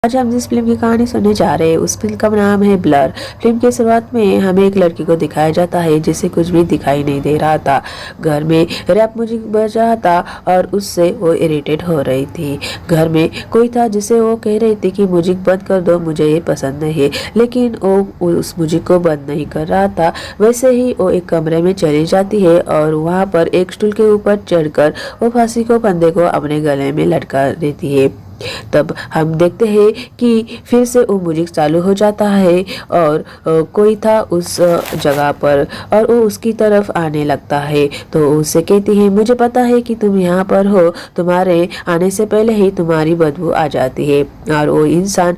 आज हम जिस फिल्म की कहानी सुनने जा रहे हैं उस फिल्म का नाम है ब्लर। फिल्म की शुरुआत में हमें एक लड़की को दिखाया जाता है जिसे कुछ भी दिखाई नहीं दे रहा था। घर में रैप म्यूजिक बज रहा था और उससे वो इरिटेट हो रही थी। घर में कोई था जिसे वो कह रही थी कि म्यूजिक बंद कर दो, मुझे ये पसंद नहीं है, लेकिन वो उस म्यूजिक को बंद नहीं कर रहा था। वैसे ही वो एक कमरे में चली जाती है और वहाँ पर एक स्टूल के ऊपर चढ़कर वो फांसी को फंदे को अपने गले में लटका देती है। तब हम देखते हैं कि फिर से वो म्यूजिक चालू हो जाता है और कोई था उस जगह पर और वो उसकी तरफ आने लगता है। तो उससे कहती है, मुझे पता है कि तुम यहाँ पर हो, तुम्हारे आने से पहले ही तुम्हारी बदबू आ जाती है। और वो इंसान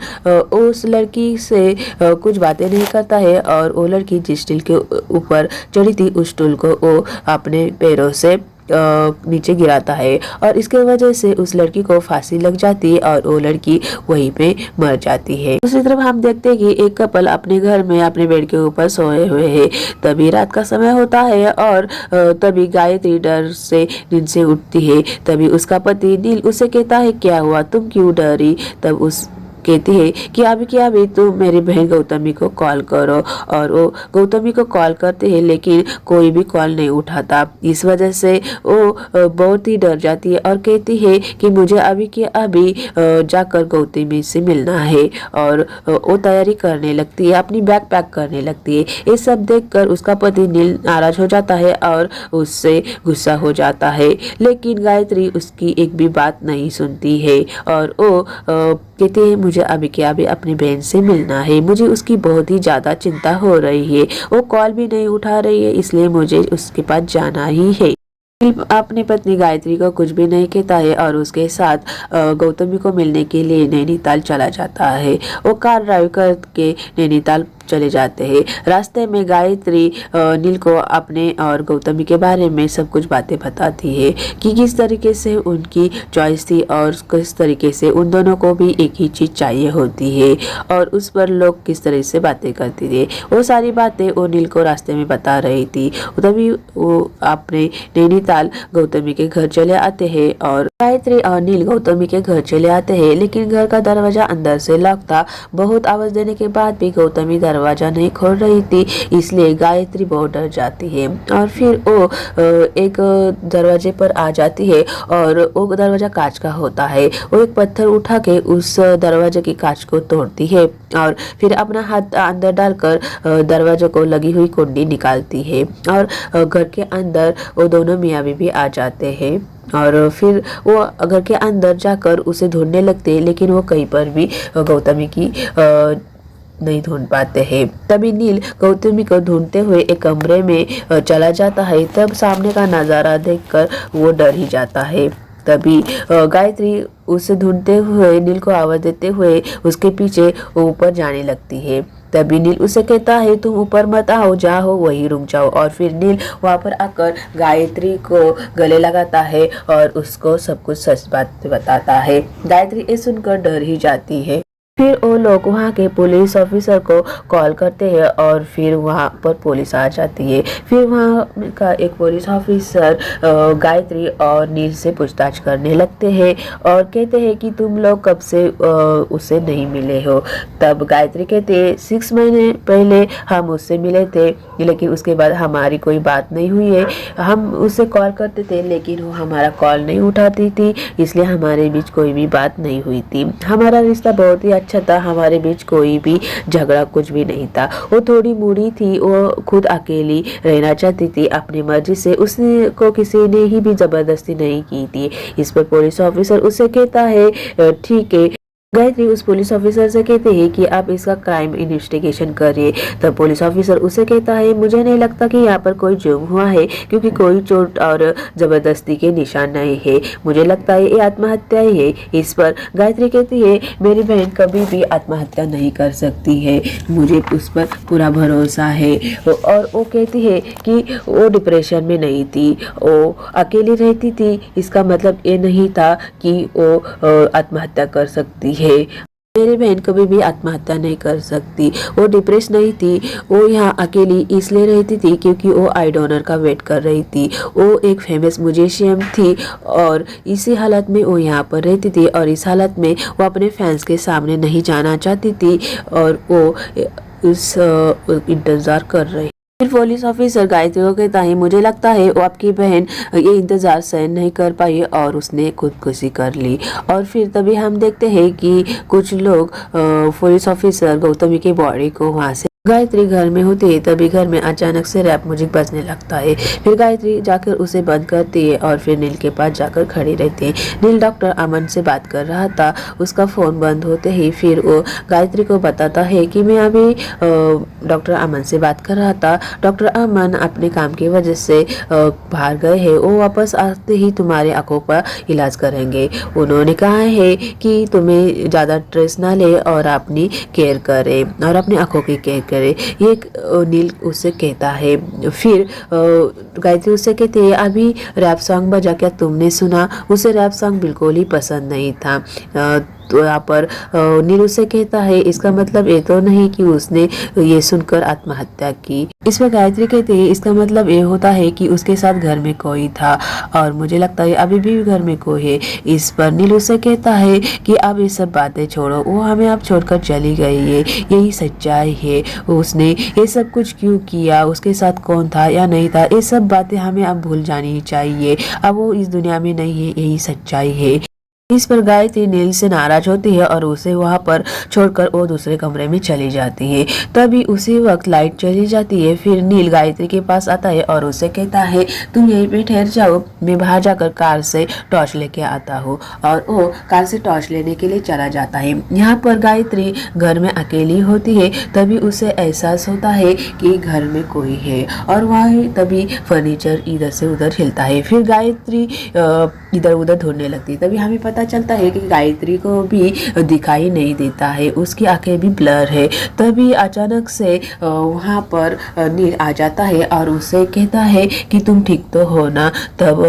उस लड़की से कुछ बातें नहीं करता है और वो लड़की जिस स्टूल के ऊपर चढ़ी थी उस स्टूल को वो अपने पैरों से नीचे गिराता है और इसके वजह से उस लड़की को फांसी लग जाती है और वो लड़की वहीं पे मर जाती है। दूसरी तरफ हम देखते हैं कि एक कपल अपने घर में अपने बेड के ऊपर सोए हुए हैं। तभी रात का समय होता है और तभी गायत्री डर से नींद से उठती है। तभी उसका पति नील उसे कहता है, क्या हुआ, तुम क्यों डरी? तब उस कहती है कि अभी तुम मेरी बहन गौतमी को कॉल करो। और वो गौतमी को कॉल करते हैं लेकिन कोई भी कॉल नहीं उठाता। इस वजह से वो बहुत ही डर जाती है और कहती है कि मुझे अभी जाकर गौतमी से मिलना है। और वो तैयारी करने लगती है, अपनी बैग पैक करने लगती है। ये सब देखकर उसका पति नील नाराज हो जाता है और उससे गुस्सा हो जाता है, लेकिन गायत्री उसकी एक भी बात नहीं सुनती है और वो कहती है, मुझे अभी अपनी बहन से मिलना है, मुझे उसकी बहुत ही ज़्यादा चिंता हो रही है, वो कॉल भी नहीं उठा रही है, इसलिए मुझे उसके पास जाना ही है। अपनी पत्नी गायत्री को कुछ भी नहीं कहता है और उसके साथ गौतमी को मिलने के लिए नैनीताल चला जाता है। वो कार ड्राइव करके नैनीताल चले जाते हैं। रास्ते में गायत्री नील को अपने और गौतमी के बारे में सब कुछ बातें बताती है कि किस तरीके से उनकी चॉइस थी और किस तरीके से उन दोनों को भी एक ही चीज़ चाहिए होती है और उस पर लोग किस तरह से बातें करते थे। वो सारी बातें वो नील को रास्ते में बता रही थी। तभी वो अपने नैनीताल गौतमी के घर चले आते हैं और गायत्री और नील गौतमी के घर चले आते हैं, लेकिन घर का दरवाजा अंदर से लॉक था। बहुत आवाज देने के बाद भी गौतमी दरवाजा नहीं खोल रही थी, इसलिए गायत्री बहुत डर जाती है और फिर वो एक दरवाजे पर आ जाती है और वो दरवाजा कांच का होता है। वो एक पत्थर उठा के उस दरवाजे की कांच को तोड़ती है और फिर अपना हाथ अंदर डालकर दरवाजे को लगी हुई कुंडी निकालती है और घर के अंदर वो दोनों मियाँ बीवी आ जाते हैं और फिर वो घर के अंदर जाकर उसे ढूंढने लगते हैं, लेकिन वो कहीं पर भी गौतमी की नहीं ढूंढ पाते हैं। तभी नील गौतमी को ढूंढते हुए एक कमरे में चला जाता है। तब सामने का नज़ारा देखकर वो डर ही जाता है। तभी गायत्री उसे ढूंढते हुए नील को आवाज देते हुए उसके पीछे ऊपर जाने लगती है। तभी नील उसे कहता है, तुम ऊपर मत आओ, जाओ वहीं रुक जाओ। और फिर नील वहाँ पर आकर गायत्री को गले लगाता है और उसको सब कुछ सच बात बताता है। गायत्री ये सुनकर डर ही जाती है। फिर वो लोग वहाँ के पुलिस ऑफिसर को कॉल करते हैं और फिर वहाँ पर पुलिस आ जाती है। फिर वहाँ का एक पुलिस ऑफिसर गायत्री और नील से पूछताछ करने लगते हैं और कहते हैं कि तुम लोग कब से उससे नहीं मिले हो। तब गायत्री कहते हैं, 6 महीने पहले हम उससे मिले थे, लेकिन उसके बाद हमारी कोई बात नहीं हुई है। हम उससे कॉल करते थे लेकिन वो हमारा कॉल नहीं उठाती थी, इसलिए हमारे बीच कोई भी बात नहीं हुई थी। हमारा रिश्ता बहुत ही अच्छा था, हमारे बीच कोई भी झगड़ा कुछ भी नहीं था। वो थोड़ी बूढ़ी थी, वो खुद अकेली रहना चाहती थी अपनी मर्जी से, उसने को किसी ने ही भी जबरदस्ती नहीं की थी। इस पर पुलिस ऑफिसर उसे कहता है, ठीक है। गायत्री उस पुलिस ऑफिसर से कहते हैं कि आप इसका क्राइम इन्वेस्टिगेशन करिए। तब पुलिस ऑफिसर उसे कहता है, मुझे नहीं लगता कि यहाँ पर कोई जुर्म हुआ है, क्योंकि कोई चोट और जबरदस्ती के निशान नहीं है, मुझे लगता है ये आत्महत्या ही है। इस पर गायत्री कहती है, मेरी बहन कभी भी आत्महत्या नहीं कर सकती है, मुझे उस पर पूरा भरोसा है। और वो कहती है कि वो डिप्रेशन में नहीं थी, वो अकेली रहती थी, इसका मतलब ये नहीं था कि वो आत्महत्या कर सकती है। मेरी बहन कभी भी आत्महत्या नहीं कर सकती। वो डिप्रेस नहीं थी, वो यहाँ अकेली इसलिए रहती थी क्योंकि वो आई डोनर का वेट कर रही थी। वो एक फेमस म्यूजिशियन थी और इसी हालत में वो यहाँ पर रहती थी और इस हालत में वो अपने फैंस के सामने नहीं जाना चाहती थी और वो उस इंतज़ार कर रही। फिर पुलिस ऑफिसर गायत्री को कहता है, मुझे लगता है वो आपकी बहन ये इंतज़ार सहन नहीं कर पाई और उसने खुदकुशी कर ली। और फिर तभी हम देखते हैं कि कुछ लोग पुलिस ऑफिसर गौतमी की बॉडी को वहाँ से गायत्री घर में होती है। तभी घर में अचानक से रैप म्यूजिक बजने लगता है। फिर गायत्री जाकर उसे बंद करती है और फिर नील के पास जाकर खड़ी रहती है। नील डॉक्टर अमन से बात कर रहा था, उसका फ़ोन बंद होते ही फिर वो गायत्री को बताता है कि मैं अभी डॉक्टर अमन से बात कर रहा था। डॉक्टर अमन अपने काम की वजह से बाहर गए हैं, वो वापस आते ही तुम्हारे आंखों का इलाज करेंगे। उन्होंने कहा है कि तुम्हें ज़्यादा स्ट्रेस ना ले और अपनी केयर करे और अपनी आंखों की केयर करे। ये नील उससे कहता है। फिर गायत्री उससे कहती है, अभी रैप सॉन्ग बजा, क्या तुमने सुना? उसे रैप सॉन्ग बिल्कुल ही पसंद नहीं था। तो यहाँ पर नील उससे कहता है, इसका मतलब ये तो नहीं कि उसने ये सुनकर आत्महत्या की। इसमें गायत्री कहती है, इसका मतलब ये होता है कि उसके साथ घर में कोई था और मुझे लगता है अभी भी घर में कोई है। इस पर नील उससे कहता है कि अब ये सब बातें छोड़ो, वो हमें अब छोड़कर चली गई है, यही सच्चाई है। उसने ये सब कुछ क्यों किया, उसके साथ कौन था या नहीं था, ये सब बातें हमें अब भूल जानी चाहिए। अब वो इस दुनिया में नहीं है, यही सच्चाई है। इस पर गायत्री नील से नाराज होती है और उसे वहां पर छोड़कर वो दूसरे कमरे में चली जाती है। तभी उसी वक्त लाइट चली जाती है। फिर नील गायत्री के पास आता है और उसे कहता है, तुम यहीं पे ठहर जाओ, मैं बाहर जाकर कार से टॉर्च लेके आता हूँ। और वो कार से टॉर्च लेने के लिए चला जाता है। यहाँ पर गायत्री घर में अकेली होती है। तभी उसे एहसास होता है कि घर में कोई है और वहाँ तभी फर्नीचर इधर से उधर हिलता है। फिर गायत्री इधर उधर ढूंढने लगती है। तभी हमें पता चलता है कि गायत्री को भी दिखाई नहीं देता है, उसकी आंखें भी ब्लर है। तभी अचानक से वहाँ पर नील आ जाता है और उसे कहता है कि तुम ठीक तो हो ना। तब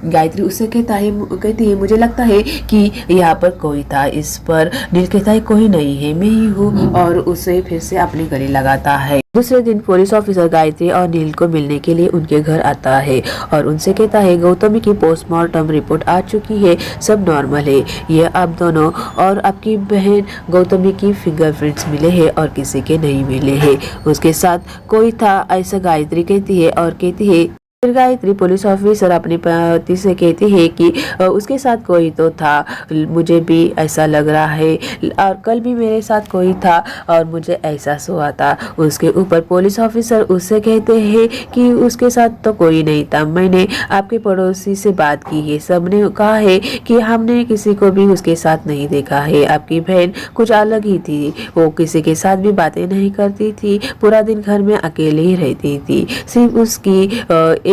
गायत्री उससे कहती है मुझे लगता है कि यहाँ पर कोई था। इस पर नील कहता है, कोई नहीं है, मैं ही हूँ, और उसे फिर से अपने गले लगाता है। दूसरे दिन पुलिस ऑफिसर गायत्री और नील को मिलने के लिए उनके घर आता है और उनसे कहता है, गौतमी की पोस्टमार्टम रिपोर्ट आ चुकी है, सब नॉर्मल है। ये आप दोनों और आपकी बहन गौतमी की फिंगरप्रिंट्स मिले हैं और किसी के नहीं मिले हैं। उसके साथ कोई था ऐसा गायत्री कहती है और कहती है। फिर गायत्री पुलिस ऑफिसर अपने पति से कहती है कि उसके साथ कोई तो था, मुझे भी ऐसा लग रहा है, और कल भी मेरे साथ कोई था और मुझे एहसास हुआ था। उसके ऊपर पुलिस ऑफिसर उससे कहते हैं कि उसके साथ तो कोई नहीं था, मैंने आपके पड़ोसी से बात की है, सबने कहा है कि हमने किसी को भी उसके साथ नहीं देखा है। आपकी बहन कुछ अलग ही थी, वो किसी के साथ भी बातें नहीं करती थी, पूरा दिन घर में अकेले ही रहती थी। सिर्फ उसकी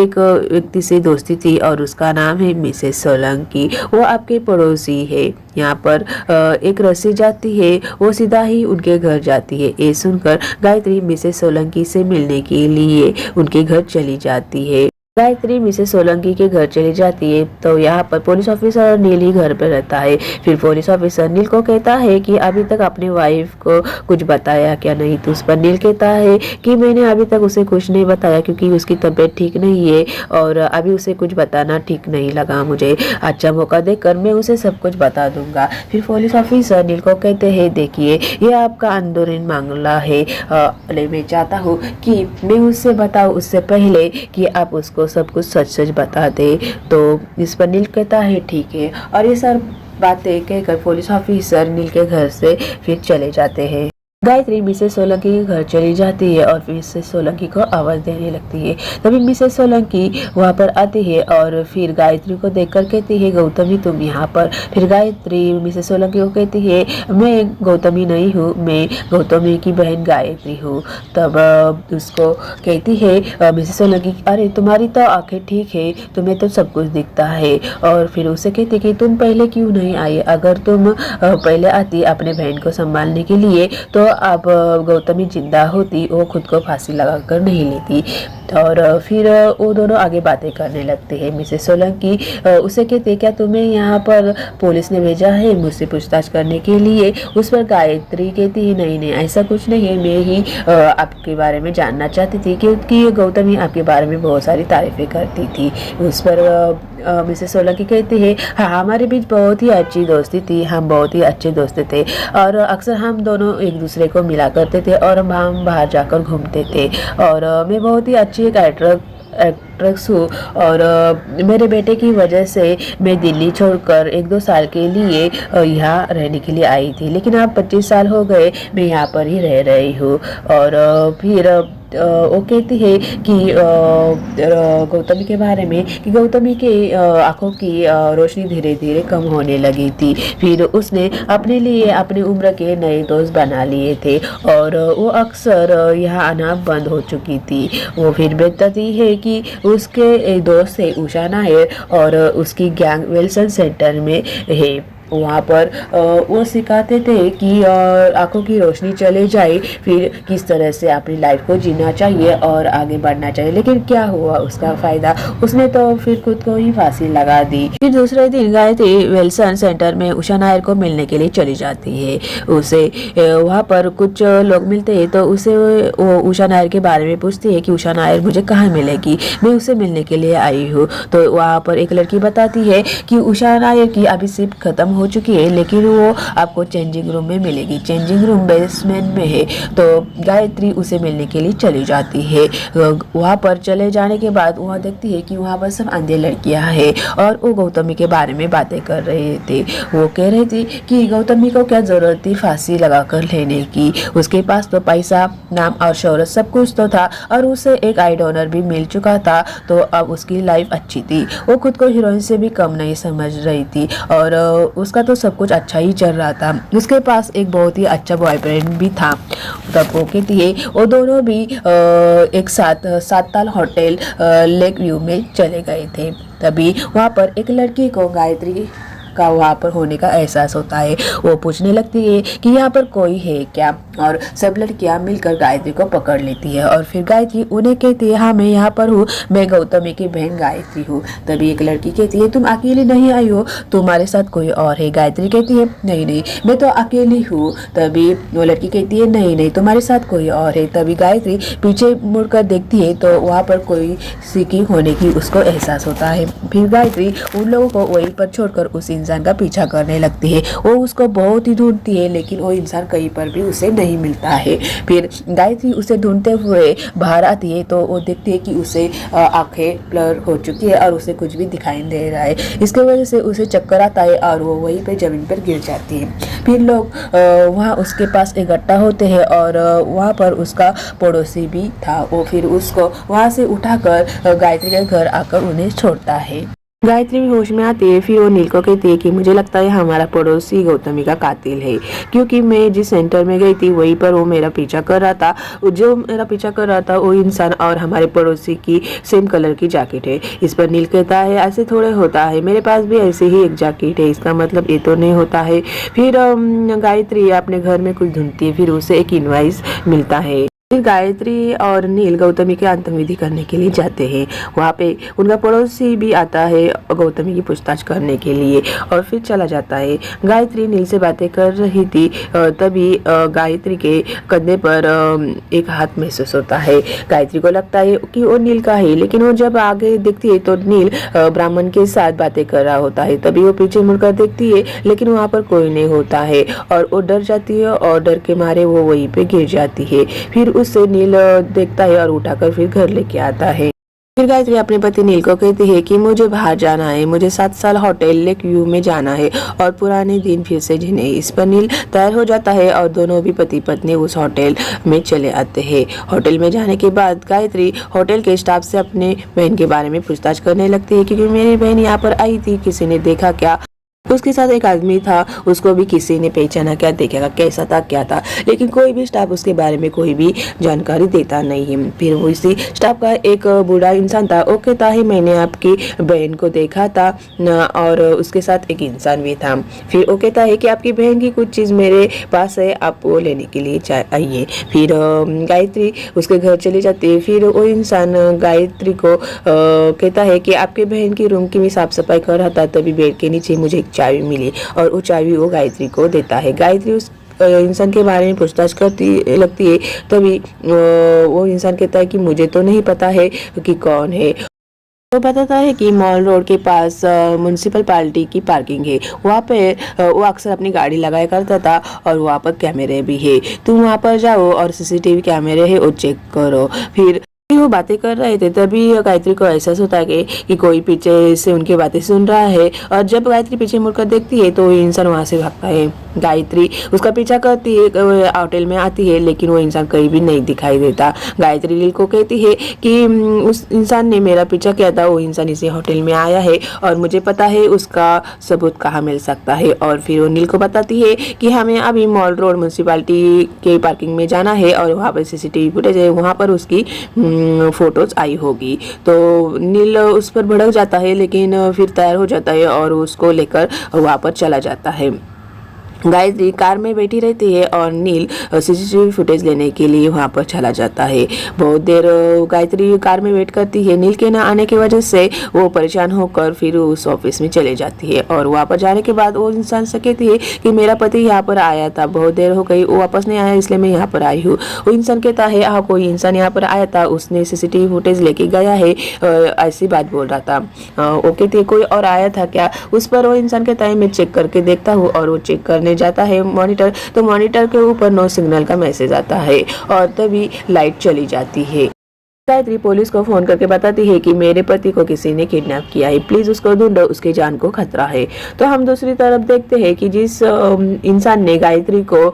एक व्यक्ति से दोस्ती थी और उसका नाम है मिसेस सोलंकी, वो आपके पड़ोसी है। यहाँ पर एक रस्सी जाती है, वो सीधा ही उनके घर जाती है। ये सुनकर गायत्री मिसेस सोलंकी से मिलने के लिए उनके घर चली जाती है। गायत्री मिसेस सोलंकी के घर चली जाती है तो यहाँ पर पुलिस ऑफिसर नील ही घर पर रहता है। फिर पुलिस ऑफिसर नील को कहता है कि अभी तक अपने वाइफ को कुछ बताया क्या नहीं। तो उस पर नील कहता है कि मैंने अभी तक उसे कुछ नहीं बताया क्योंकि उसकी तबीयत ठीक नहीं है और अभी उसे कुछ बताना ठीक नहीं लगा मुझे। अच्छा मौका देकर मैं उसे सब कुछ बता दूंगा। फिर पुलिस ऑफिसर नील को कहते हैं, देखिए ये आपका अंदरूनी मामला है, मैं चाहता हूँ कि मैं उससे बताऊँ उससे पहले कि आप उसको सब कुछ सच सच बता दे। तो इस पर नील कहता है ठीक है, और ये सब बातें कहकर पुलिस ऑफिसर नील के घर से फिर चले जाते हैं। गायत्री मिसेस सोलंकी के घर चली जाती है और मिसेस सोलंकी को आवाज देने लगती है। तभी मिसेस सोलंकी वहां पर आती है और फिर गायत्री को देखकर कहती है, गौतमी तुम यहाँ पर। फिर गायत्री मिसेस सोलंकी को कहती है, मैं गौतमी नहीं हूँ, मैं गौतमी की बहन गायत्री हूँ। तब उसको कहती है मिसेस सोलंकी, अरे तुम्हारी तो आंखें ठीक है, तुम्हें तो सब कुछ दिखता है। और फिर उसे कहती कि तुम पहले क्यों नहीं आई, अगर तुम पहले आती अपने बहन को संभालने के लिए तो अब गौतमी जिंदा होती वो खुद को फांसी लगाकर नहीं लेती। और फिर वो दोनों आगे बातें करने लगते हैं। मिसेस सोलंकी उसे कहते, क्या तुम्हें यहाँ पर पुलिस ने भेजा है मुझसे पूछताछ करने के लिए? उस पर गायत्री कहती है, नहीं नहीं ऐसा कुछ नहीं है, मैं ही आपके बारे में जानना चाहती थी क्योंकि गौतमी आपके बारे में बहुत सारी तारीफें करती थी। उस पर मिसेस सोलंकी कहती है, हाँ हमारे बीच बहुत ही अच्छी दोस्ती थी, हम बहुत ही अच्छे दोस्त थे और अक्सर हम दोनों एक दूसरे को मिला करते थे और हम बाहर जाकर घूमते थे। और मैं बहुत ही अच्छी एक एक्ट्रेस हूँ और मेरे बेटे की वजह से मैं दिल्ली छोड़कर 1-2 साल के लिए यहाँ रहने के लिए आई थी, लेकिन अब 25 साल हो गए मैं यहाँ पर ही रह रही हूँ। और फिर वो कहती है कि गौतमी के बारे में कि गौतमी के आँखों की रोशनी धीरे धीरे कम होने लगी थी। फिर उसने अपने लिए अपनी उम्र के नए दोस्त बना लिए थे और वो अक्सर यहाँ आना बंद हो चुकी थी। वो फिर बताती है कि उसके दोस्त है उषा नायर और उसकी गैंग विल्सन सेंटर में है। वहाँ पर वो सिखाते थे कि आंखों की रोशनी चले जाए फिर किस तरह से अपनी लाइफ को जीना चाहिए और आगे बढ़ना चाहिए। लेकिन क्या हुआ उसका फ़ायदा, उसने तो फिर खुद को ही फांसी लगा दी। फिर दूसरे दिन गायत्री विल्सन सेंटर में उषा नायर को मिलने के लिए चली जाती है। उसे वहाँ पर कुछ लोग मिलते हैं तो उसे वो उषा नायर के बारे में पूछती है कि उषा नायर मुझे कहाँ मिलेगी, मैं उससे मिलने के लिए आई हूँ। तो वहाँ पर एक लड़की बताती है कि उषा नायर की अभी शिफ्ट खत्म हो चुकी है लेकिन वो आपको चेंजिंग रूम में मिलेगी, चेंजिंग रूम बेसमेंट में है। तो गायत्री उसे मिलने के लिए चली जाती है। वहाँ पर चले जाने के बाद वहाँ देखती है कि वहाँ पर सब अंधे लड़कियाँ हैं और वो गौतमी के बारे में बातें कर रहे थे। वो कह रही थी कि गौतमी को क्या ज़रूरत थी फांसी लगाकर लेने की, उसके पास तो पैसा नाम और शोहरत सब कुछ तो था और उसे एक आई डोनर भी मिल चुका था, तो अब उसकी लाइफ अच्छी थी। वो खुद को हीरोइन से भी कम नहीं समझ रही थी और उसका तो सब कुछ अच्छा ही चल रहा था। उसके पास एक बहुत ही अच्छा बॉयफ्रेंड भी था। तब वो कहती है वो दोनों भी एक साथ 7 ताल होटल लेक व्यू में चले गए थे। तभी वहाँ पर एक लड़की को गायत्री का वहाँ पर होने का एहसास होता है। वो पूछने लगती है कि यहाँ पर कोई है क्या, और सब लड़कियाँ मिलकर गायत्री को पकड़ लेती है और फिर गायत्री उन्हें कहती है, हाँ मैं यहाँ पर हूँ, मैं गौतमी की बहन गायत्री हूँ। तभी एक लड़की कहती है, तुम अकेली नहीं आई हो, तुम्हारे साथ कोई और है। गायत्री कहती है, नहीं नहीं मैं तो अकेली हूँ। तभी वो लड़की कहती है, नहीं नहीं तुम्हारे साथ कोई और है। तभी गायत्री पीछे मुड़कर देखती है तो वहाँ पर कोई सिकी होने की उसको एहसास होता है। फिर गायत्री उन लोगों को वहीं पर छोड़कर उस इंसान का पीछा करने लगती है। वो उसको बहुत ही ढूंढती है लेकिन वो इंसान कहीं पर भी उसे नहीं मिलता है। फिर गायत्री उसे ढूंढते हुए बाहर आती है तो वो देखती है कि उसे आंखें ब्लर हो चुकी है और उसे कुछ भी दिखाई दे रहा है। इसके वजह से उसे चक्कर आता है और वो वहीं पे ज़मीन पर गिर जाती है। फिर लोग वहाँ उसके पास इकट्ठा होते हैं और वहाँ पर उसका पड़ोसी भी था। वो फिर उसको वहाँ से उठाकर गायत्री के घर आकर उन्हें छोड़ता है। गायत्री भी होश में आती है। फिर वो नील को कहती है कि मुझे लगता है हमारा पड़ोसी गौतमी का कातिल है, क्योंकि मैं जिस सेंटर में गई थी वहीं पर वो मेरा पीछा कर रहा था। जो मेरा पीछा कर रहा था वो इंसान और हमारे पड़ोसी की सेम कलर की जैकेट है। इस पर नील कहता है, ऐसे थोड़े होता है, मेरे पास भी ऐसे ही एक जैकेट है, इसका मतलब ये तो नहीं होता है। फिर गायत्री अपने घर में कुछ ढूंढती है। फिर उसे एक इनवॉइस मिलता है। फिर गायत्री और नील गौतमी के अंतविधि करने के लिए जाते हैं। वहाँ पे उनका पड़ोसी भी आता है गौतमी की पूछताछ करने के लिए और फिर चला जाता है। गायत्री नील से बातें कर रही थी तभी गायत्री के कंधे पर एक हाथ महसूस होता है। गायत्री को लगता है कि वो नील का है, लेकिन वो जब आगे देखती है तो नील ब्राह्मण के साथ बातें कर रहा होता है। तभी वो पीछे मुड़कर देखती है लेकिन वहाँ पर कोई नहीं होता है और वो डर जाती है और डर के मारे वो वहीं पे गिर जाती है। फिर उससे नील देखता है और उठाकर फिर घर लेके आता है। फिर गायत्री अपने पति नील को कहती है कि मुझे बाहर जाना है, मुझे 7 साल होटल लेक व्यू में जाना है और पुराने दिन फिर से जीने। इस पर नील तैयार हो जाता है और दोनों भी पति पत्नी उस होटल में चले आते हैं। होटल में जाने के बाद गायत्री होटल के स्टाफ से अपने बहन के बारे में पूछताछ करने लगती है, क्योंकि मेरी बहन यहाँ पर आई थी, किसी ने देखा क्या। उसके साथ एक आदमी था, उसको भी किसी ने पहचाना, क्या देखेगा कैसा था क्या था, लेकिन कोई भी स्टाफ उसके बारे में कोई भी जानकारी देता नहीं है। फिर वो इसी स्टाफ का एक बूढ़ा इंसान था, वो कहता है मैंने आपकी बहन को देखा था और उसके साथ एक इंसान भी था। फिर वो कहता है कि आपकी बहन की कुछ चीज़ मेरे पास है, आप वो लेने के लिए आइए। फिर गायत्री उसके घर चली जाती है। फिर वो इंसान गायत्री को कहता है कि आपके बहन की रूम की भी साफ सफाई कर रहा था, तभी बेड के नीचे मुझे एक चाबी मिली और वो चाबी वो गायत्री को देता है। गायत्री उस इंसान के बारे में पूछताछ करती लगती है, तभी वो इंसान कहता है कि मुझे तो नहीं पता है कि कौन है। वो बताता है कि मॉल रोड के पास म्युनिसिपल पार्टी की पार्किंग है, वहाँ पे वो अक्सर अपनी गाड़ी लगाया करता था और वहाँ पर कैमरे भी है, तुम वहाँ पर जाओ और सीसीटीवी कैमरे है वो चेक करो। फिर वो बातें कर रहे थे, तभी गायत्री को एहसास होता है कि कोई पीछे से उनकी बातें सुन रहा है और जब गायत्री पीछे मुड़कर देखती है तो वो इंसान वहाँ से भागता है। गायत्री उसका पीछा करती है, होटल में आती है, लेकिन वो इंसान कहीं भी नहीं दिखाई देता। गायत्री नील को कहती है कि उस इंसान ने मेरा पीछा किया था, वो इंसान इसी होटल में आया है और मुझे पता है उसका सबूत कहाँ मिल सकता है। और फिर वो नील को बताती है कि हमें अभी मॉल रोड म्यूनसिपालिटी के पार्किंग में जाना है और वहाँ पर सीसीटीवी फुटेज है, वहाँ पर उसकी फोटोज आई होगी। तो नील उस पर भड़क जाता है, लेकिन फिर तैयार हो जाता है और उसको लेकर वहाँ पर चला जाता है। गायत्री कार में बैठी रहती है और नील सीसीटीवी फुटेज लेने के लिए वहाँ पर चला जाता है। बहुत देर गायत्री कार में वेट करती है। नील के न आने की वजह से वो परेशान होकर फिर उस ऑफिस में चले जाती है और वहाँ पर जाने के बाद वो इंसान से कहती है कि मेरा पति यहाँ पर आया था, बहुत देर हो गई, वो वापस नहीं आया इसलिए मैं यहाँ पर आई हूँ। वो इंसान कहता है हाँ कोई इंसान यहाँ पर आया था, उसने सीसीटीवी फुटेज लेके गया है, ऐसी बात बोल रहा था। वो कहती है कोई और आया था क्या? उस पर वो इंसान कहता है मैं चेक करके देखता हूँ और वो चेक करने जाता है मॉनिटर, तो मॉनिटर के ऊपर नो सिग्नल का मैसेज आता है और तभी लाइट चली जाती है। गायत्री पुलिस को फोन करके बताती है कि मेरे पति को किसी ने किडनैप किया है, प्लीज उसको ढूंढो, उसकी जान को खतरा है। तो हम दूसरी तरफ देखते हैं कि जिस इंसान ने गायत्री को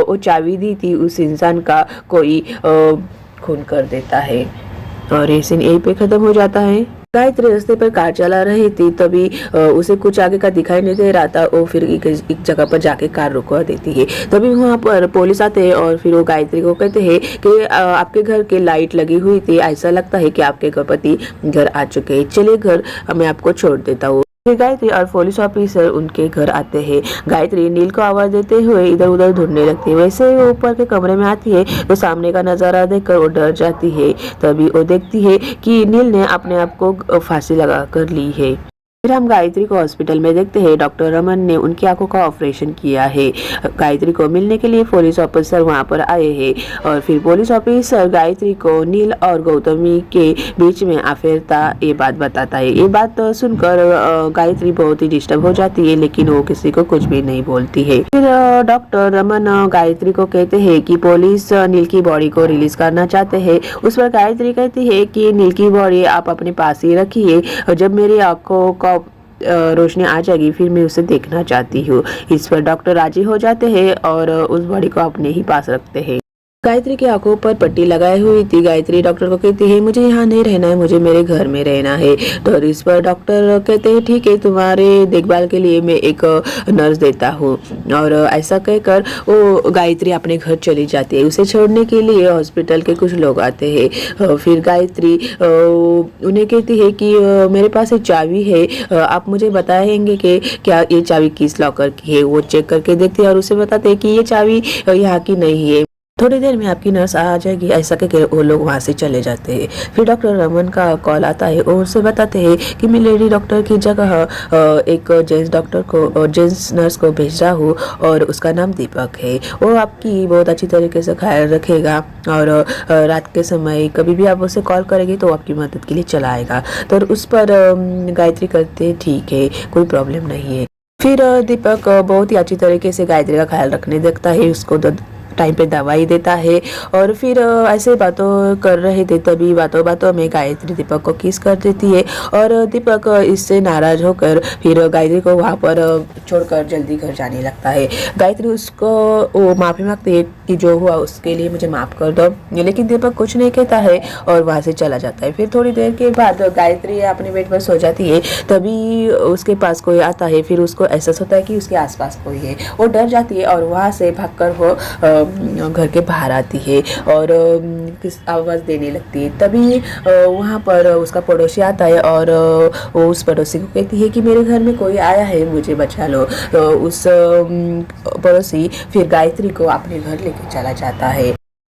वो चाबी दी थी, उस इंसान का कोई खून कर देता है और ये सीन यहीं पे खत्म हो जाता है। गायत्री रास्ते पर कार चला रही थी, तभी उसे कुछ आगे का दिखाई नहीं दे रहा था। वो फिर एक जगह पर जाके कार रुकवा देती है। तभी वहाँ पर पुलिस आते हैं और फिर वो गायत्री को कहते हैं कि आपके घर के लाइट लगी हुई थी, ऐसा लगता है कि आपके पति घर आ चुके हैं, चलिए घर मैं आपको छोड़ देता हूँ। गायत्री और पुलिस ऑफिसर उनके घर आते हैं। गायत्री नील को आवाज देते हुए इधर उधर ढूंढने लगती है। वैसे वो ऊपर के कमरे में आती है तो सामने का नजारा देखकर वो डर जाती है। तभी वो देखती है कि नील ने अपने आप को फांसी लगा कर ली है। फिर हम गायत्री को हॉस्पिटल में देखते हैं। डॉक्टर रमन ने उनकी आंखों का ऑपरेशन किया है। गायत्री को मिलने के लिए पुलिस ऑफिसर वहां पर आए हैं और फिर पुलिस ऑफिसर गायत्री को नील और गौतमी के बीच में अफेयर था ये बात बताता है। ये बात सुनकर गायत्री बहुत ही डिस्टर्ब हो जाती है, लेकिन वो किसी को कुछ भी नहीं बोलती है। फिर डॉक्टर रमन गायत्री को कहते हैं कि पुलिस नील की बॉडी को रिलीज करना चाहते हैं। उस पर गायत्री कहती है कि नील की बॉडी आप अपने पास ही रखिए, जब मेरी आंखों का रोशनी आ जाएगी फिर मैं उसे देखना चाहती हूँ। इस पर डॉक्टर राजी हो जाते हैं और उस बॉडी को अपने ही पास रखते हैं। गायत्री की आंखों पर पट्टी लगाई हुई थी। गायत्री डॉक्टर को कहती है मुझे यहाँ नहीं रहना है, मुझे मेरे घर में रहना है। तो इस पर डॉक्टर कहते हैं ठीक है, तुम्हारे देखभाल के लिए मैं एक नर्स देता हूँ। और ऐसा कहकर वो गायत्री अपने घर चली जाती है। उसे छोड़ने के लिए हॉस्पिटल के कुछ लोग आते हैं। फिर गायत्री उन्हें कहती है कि मेरे पास एक चाबी है, आप मुझे बताएंगे कि क्या ये चाबी किस लॉकर की है। वो चेक करके देखती है और उसे बताते हैं कि ये चाबी यहाँ की नहीं है, थोड़ी देर में आपकी नर्स आ जाएगी। ऐसा कहकर वो लोग वहाँ से चले जाते हैं। फिर डॉक्टर रमन का कॉल आता है और उसे बताते हैं कि मैं लेडी डॉक्टर की जगह एक जेंट्स डॉक्टर को, जेंट्स नर्स को भेज रहा हूँ और उसका नाम दीपक है। वो आपकी बहुत अच्छी तरीके से ख्याल रखेगा और रात के समय कभी भी आप उसे कॉल करेंगे तो आपकी मदद के लिए चला आएगा। तो उस पर गायत्री कहते ठीक है, कोई प्रॉब्लम नहीं है। फिर दीपक बहुत ही अच्छी तरीके से गायत्री का ख्याल रखने लगता है, उसको टाइम पे दवाई देता है। और फिर ऐसे बातों कर रहे थे, तभी बातों बातों में गायत्री दीपक को किस कर देती है और दीपक इससे नाराज होकर फिर गायत्री को वहाँ पर छोड़कर जल्दी घर जाने लगता है। गायत्री उसको वो माफ़ी मांगती है कि जो हुआ उसके लिए मुझे माफ़ कर दो, लेकिन दीपक कुछ नहीं कहता है और वहाँ से चला जाता है। फिर थोड़ी देर के बाद गायत्री अपने बेड पर सो जाती है, तभी उसके पास कोई आता है। फिर उसको एहसास होता है कि उसके आसपास कोई है। वो डर जाती है और वहाँ से भागकर वो घर के बाहर आती है और किस आवाज़ देने लगती है। तभी वहाँ पर उसका पड़ोसी आता है और वो उस पड़ोसी को कहती है कि मेरे घर में कोई आया है, मुझे बचा लो। तो उस पड़ोसी फिर गायत्री को अपने घर लेके चला जाता है।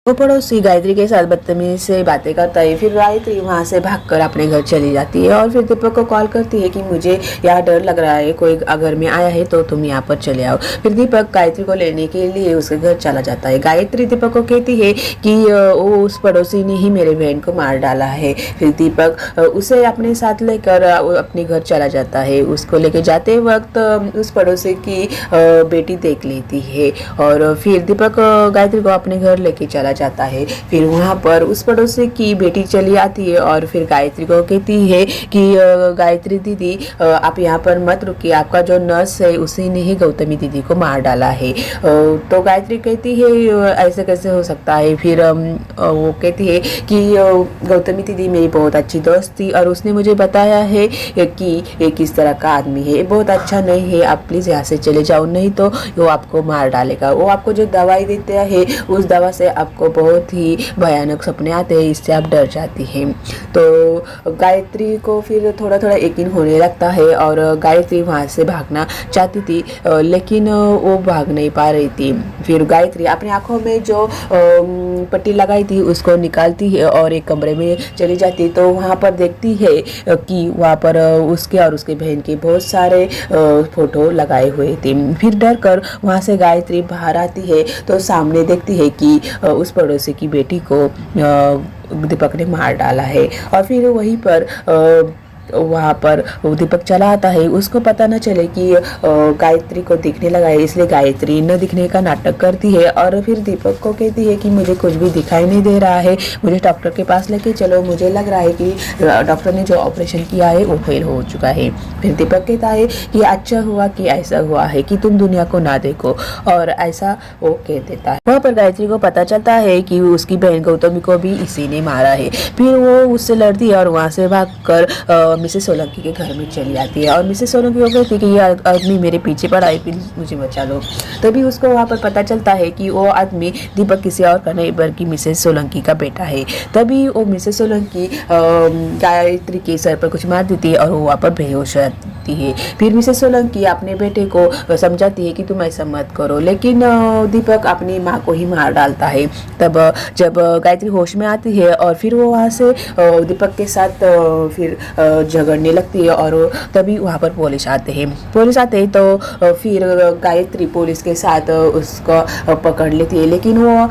वो पड़ोसी गायत्री के साथ बदतमीजी से बातें करता है। फिर गायत्री वहाँ से भागकर अपने घर चली जाती है और फिर दीपक को कॉल करती है कि मुझे यहाँ डर लग रहा है, कोई घर में आया है तो तुम यहाँ पर चले आओ। फिर दीपक गायत्री को लेने के लिए उसके घर चला जाता है। गायत्री दीपक को कहती है कि वो उस पड़ोसी ने ही मेरे बहन को मार डाला है। फिर दीपक उसे अपने साथ लेकर अपने घर चला जाता है। उसको लेके जाते वक्त उस पड़ोसी की बेटी देख लेती है और फिर दीपक गायत्री को अपने घर लेके चला जाता है। फिर वहाँ पर उस पड़ोसी की बेटी चली आती है और फिर गायत्री को कहती है कि गायत्री दीदी आप यहाँ पर मत रुकिए, आपका जो नर्स है उसी ने ही गौतमी दीदी को मार डाला है। तो गायत्री कहती है ऐसे कैसे हो सकता है। फिर वो कहती है कि गौतमी दीदी मेरी बहुत अच्छी दोस्त थी और उसने मुझे बताया है कि ये किस तरह का आदमी है, बहुत अच्छा नहीं है, आप प्लीज़ यहाँ से चले जाओ, नहीं तो वो आपको मार डालेगा। वो आपको जो दवाई देते हैं उस दवा से आपको बहुत ही भयानक सपने आते हैं, इससे आप डर जाती हैं। तो गायत्री को फिर थोड़ा थोड़ा यकीन होने लगता है और गायत्री वहाँ से भागना चाहती थी लेकिन वो भाग नहीं पा रही थी। फिर गायत्री अपनी आंखों में जो पट्टी लगाई थी उसको निकालती है और एक कमरे में चली जाती है। तो वहाँ पर देखती है कि वहाँ पर उसके और उसके बहन के बहुत सारे फोटो लगाए हुए थे। फिर डर कर वहाँ से गायत्री बाहर आती है तो सामने देखती है कि उस पड़ोसी की बेटी को दीपक ने मार डाला है। और फिर वहीं पर वहाँ पर दीपक चला आता है। उसको पता न चले कि गायत्री को दिखने लगा है, इसलिए गायत्री न दिखने का नाटक करती है और फिर दीपक को कहती है कि मुझे कुछ भी दिखाई नहीं दे रहा है, मुझे डॉक्टर के पास लेके चलो, मुझे लग रहा है कि डॉक्टर ने जो ऑपरेशन किया है वो फेल हो चुका है। फिर दीपक कहता है कि अच्छा हुआ कि ऐसा हुआ है कि तुम दुनिया को ना देखो, और ऐसा वो कह देता है। वहाँ पर गायत्री को पता चलता है कि उसकी बहन गौतमी को भी इसी ने मारा है। फिर वो उससे लड़ती है और वहाँ से भागकर मिसेस सोलंकी के घर में चली आती है और मिसेस सोलंकी को कहती है कि ये आदमी मेरे पीछे पड़ा है, प्लीज मुझे बचा लो। तभी उसको वहाँ पर पता चलता है कि वो आदमी दीपक किसी और का नहीं बल्कि मिसेस सोलंकी का बेटा है। तभी वो मिसेस सोलंकी गायत्री के सर पर कुछ मार देती है और वो वहाँ पर बेहोश हो जाती है। फिर मिसेस सोलंकी अपने बेटे को समझाती है कि तुम ऐसा मत करो, लेकिन दीपक अपनी माँ को ही मार डालता है। तब जब गायत्री होश में आती है और फिर वो वहाँ से दीपक के साथ फिर झगड़ने लगती है और तभी वहाँ पर पुलिस आते हैं तो फिर गायत्री पुलिस के साथ उसको पकड़ लेती है, लेकिन वो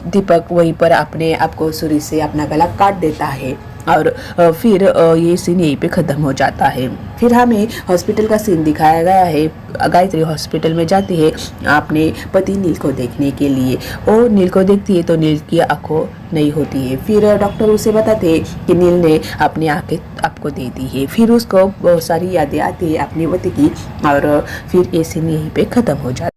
दीपक वहीं पर अपने आप को छुरी से अपना गला काट देता है और फिर ये सीन यहीं पे ख़त्म हो जाता है। फिर हमें हॉस्पिटल का सीन दिखाया गया है। गायत्री हॉस्पिटल में जाती है अपने पति नील को देखने के लिए। वो नील को देखती है तो नील की आंखों नहीं होती है। फिर डॉक्टर उसे बताते हैं कि नील ने अपनी आंखें आपको दे दी है। फिर उसको बहुत सारी यादें आती है अपने पति की और फिर ये सीन यहीं पे ख़त्म हो जाता है।